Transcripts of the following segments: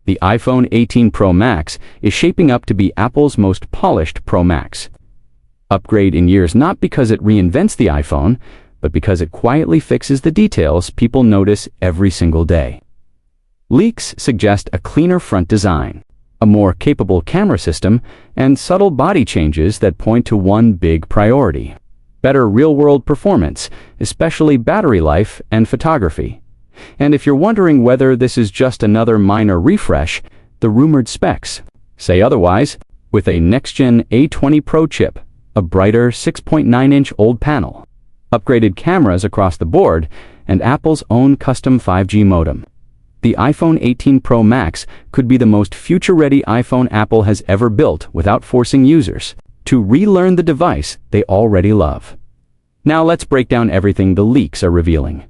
The iPhone 18 Pro Max is shaping up to be Apple's most polished Pro Max. Upgrade in years not because it reinvents the iPhone, but because it quietly fixes the details people notice every single day. Leaks suggest a cleaner front design, a more capable camera system, and subtle body changes that point to one big priority: better real-world performance, especially battery life and photography. And if you're wondering whether this is just another minor refresh, the rumored specs say otherwise. With a next-gen A20 Pro chip, a brighter 6.9-inch OLED panel, upgraded cameras across the board, and Apple's own custom 5G modem, the iPhone 18 Pro Max could be the most future-ready iPhone Apple has ever built without forcing users to relearn the device they already love. Now let's break down everything the leaks are revealing.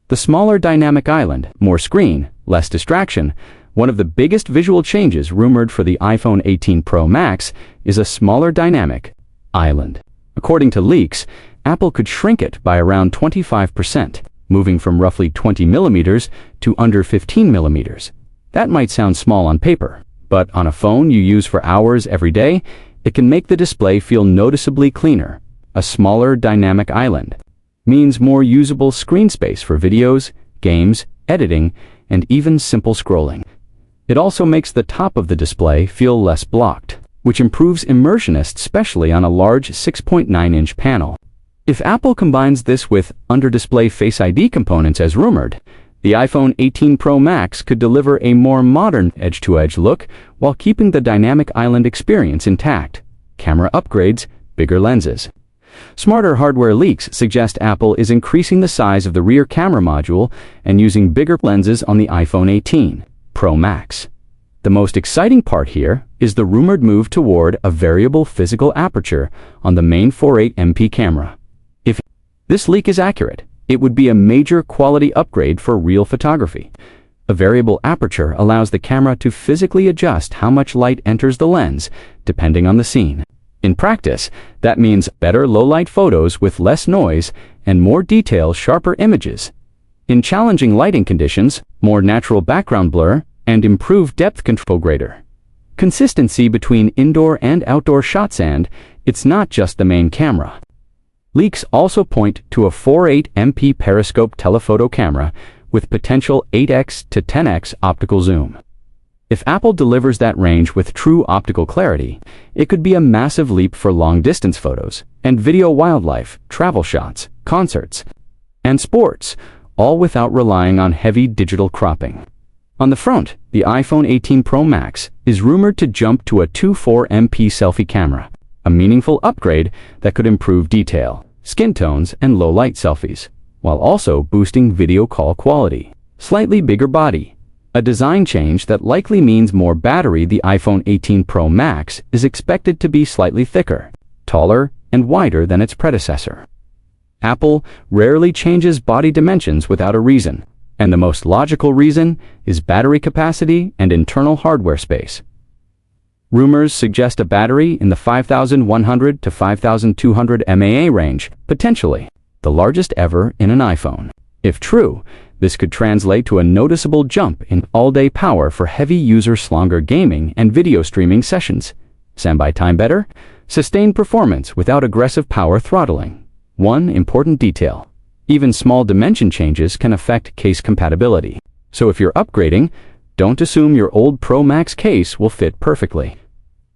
The smaller dynamic island, more screen, less distraction. One of the biggest visual changes rumored for the iPhone 18 Pro Max is a smaller dynamic island. According to leaks, Apple could shrink it by around 25%, moving from roughly 20 millimeters to under 15 millimeters. That might sound small on paper, but on a phone you use for hours every day, it can make the display feel noticeably cleaner. A smaller dynamic island means more usable screen space for videos, games, editing, and even simple scrolling. It also makes the top of the display feel less blocked, which improves immersion, especially on a large 6.9-inch panel. If Apple combines this with under-display Face ID components as rumored, the iPhone 18 Pro Max could deliver a more modern edge-to-edge look while keeping the dynamic island experience intact. Camera upgrades, bigger lenses. Smarter hardware leaks suggest Apple is increasing the size of the rear camera module and using bigger lenses on the iPhone 18 Pro Max. The most exciting part here is the rumored move toward a variable physical aperture on the main 48MP camera. If this leak is accurate, it would be a major quality upgrade for real photography. A variable aperture allows the camera to physically adjust how much light enters the lens, depending on the scene. In practice, that means better low-light photos with less noise and more detail, sharper images. In challenging lighting conditions, more natural background blur and improved depth control, greater consistency between indoor and outdoor shots, and it's not just the main camera. Leaks also point to a 48MP periscope telephoto camera with potential 8x to 10x optical zoom. If Apple delivers that range with true optical clarity, it could be a massive leap for long-distance photos and video, wildlife, travel shots, concerts, and sports, all without relying on heavy digital cropping. On the front, the iPhone 18 Pro Max is rumored to jump to a 24MP selfie camera, a meaningful upgrade that could improve detail, skin tones, and low-light selfies, while also boosting video call quality. Slightly bigger body, a design change that likely means more battery. The iPhone 18 Pro Max is expected to be slightly thicker, taller, and wider than its predecessor. Apple rarely changes body dimensions without a reason, and the most logical reason is battery capacity and internal hardware space. Rumors suggest a battery in the 5,100 to 5,200 mAh range, potentially the largest ever in an iPhone. If true, this could translate to a noticeable jump in all-day power for heavy users, longer gaming and video streaming sessions. Standby time better, sustained performance without aggressive power throttling. One important detail: even small dimension changes can affect case compatibility. So if you're upgrading, don't assume your old Pro Max case will fit perfectly.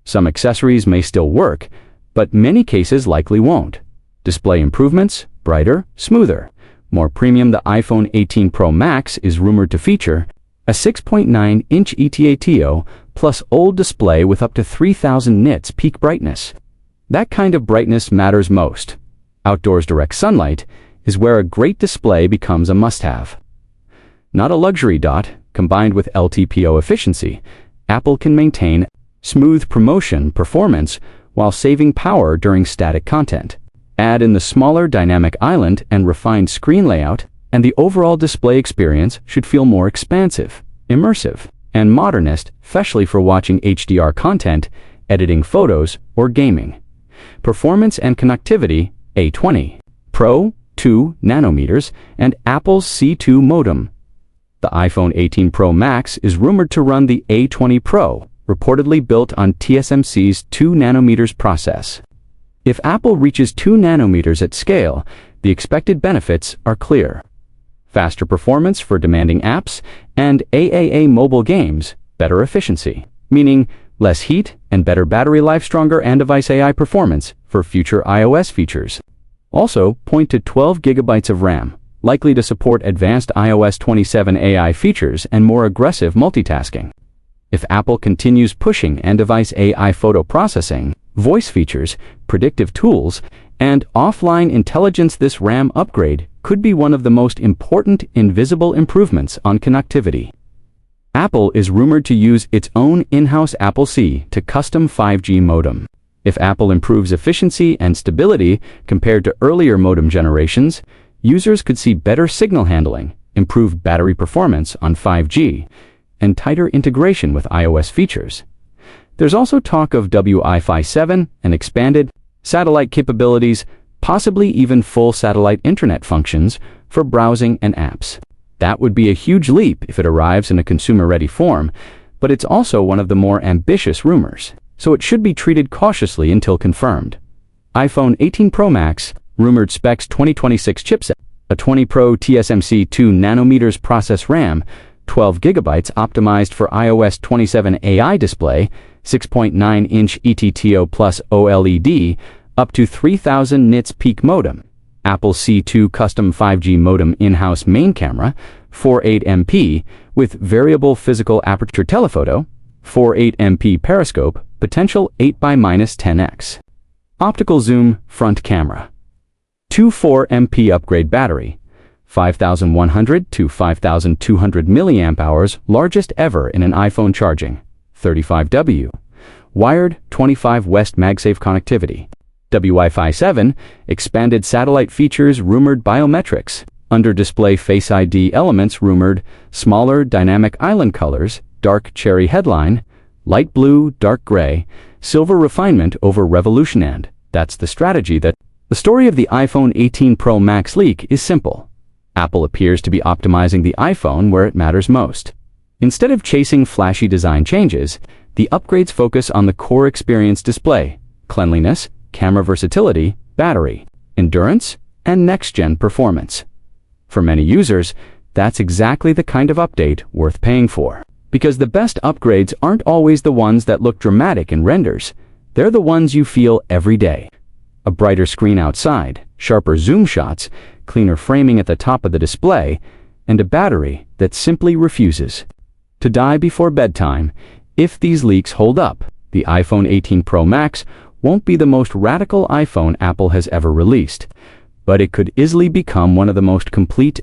Some accessories may still work, but many cases likely won't. Display improvements, brighter, smoother, more premium. The iPhone 18 Pro Max is rumored to feature a 6.9-inch ETATO plus OLED display with up to 3000 nits peak brightness. That kind of brightness matters most. Outdoors direct sunlight is where a great display becomes a must-have. Not a luxury. Combined with LTPO efficiency, Apple can maintain smooth promotion performance while saving power during static content. Add in the smaller dynamic island and refined screen layout, and the overall display experience should feel more expansive, immersive, and modernist, especially for watching HDR content, editing photos, or gaming. Performance and connectivity: A20 Pro 2 nanometers and Apple's C2 modem. The iPhone 18 Pro Max is rumored to run the A20 Pro, reportedly built on TSMC's 2 nanometers process. If Apple reaches 2 nanometers at scale, the expected benefits are clear. Faster performance for demanding apps, and AAA mobile games, better efficiency, meaning less heat and better battery life, stronger on-device AI performance for future iOS features. Also, point to 12 gigabytes of RAM, likely to support advanced iOS 27 AI features and more aggressive multitasking. If Apple continues pushing on-device AI photo processing, voice features, predictive tools, and offline intelligence, this RAM upgrade could be one of the most important invisible improvements on connectivity. Apple is rumored to use its own in-house Apple C to custom 5G modem. If Apple improves efficiency and stability compared to earlier modem generations, users could see better signal handling, improved battery performance on 5G, and tighter integration with iOS features. There's also talk of Wi-Fi 7 and expanded satellite capabilities, possibly even full satellite internet functions for browsing and apps. That would be a huge leap if it arrives in a consumer-ready form, but it's also one of the more ambitious rumors, so it should be treated cautiously until confirmed. iPhone 18 Pro Max, rumored specs 2026 chipset, a 20 Pro TSMC 2 nanometers process RAM, 12 gigabytes optimized for iOS 27 AI display, 6.9-inch ETTO plus OLED, up to 3000 nits peak modem, Apple C2 custom 5G modem in-house main camera, 48MP, with variable physical aperture telephoto, 48MP periscope, potential 8x-10x. Optical zoom front camera. 24MP upgrade battery, 5100 to 5200 mAh, largest ever in an iPhone charging, 35W. Wired 25 West MagSafe connectivity. Wi-Fi 7, expanded satellite features, rumored biometrics, under-display Face ID elements, rumored smaller dynamic island colors, dark cherry headline, light blue, dark gray, silver refinement over revolution, and that's the strategy. That the story of the iPhone 18 Pro Max leak is simple. Apple appears to be optimizing the iPhone where it matters most. Instead of chasing flashy design changes, the upgrades focus on the core experience: display, cleanliness, camera versatility, battery, endurance, and next-gen performance. For many users, that's exactly the kind of update worth paying for. Because the best upgrades aren't always the ones that look dramatic in renders. They're the ones you feel every day. A brighter screen outside, sharper zoom shots, cleaner framing at the top of the display, and a battery that simply refuses to die before bedtime. If these leaks hold up, the iPhone 18 Pro Max won't be the most radical iPhone Apple has ever released, but it could easily become one of the most complete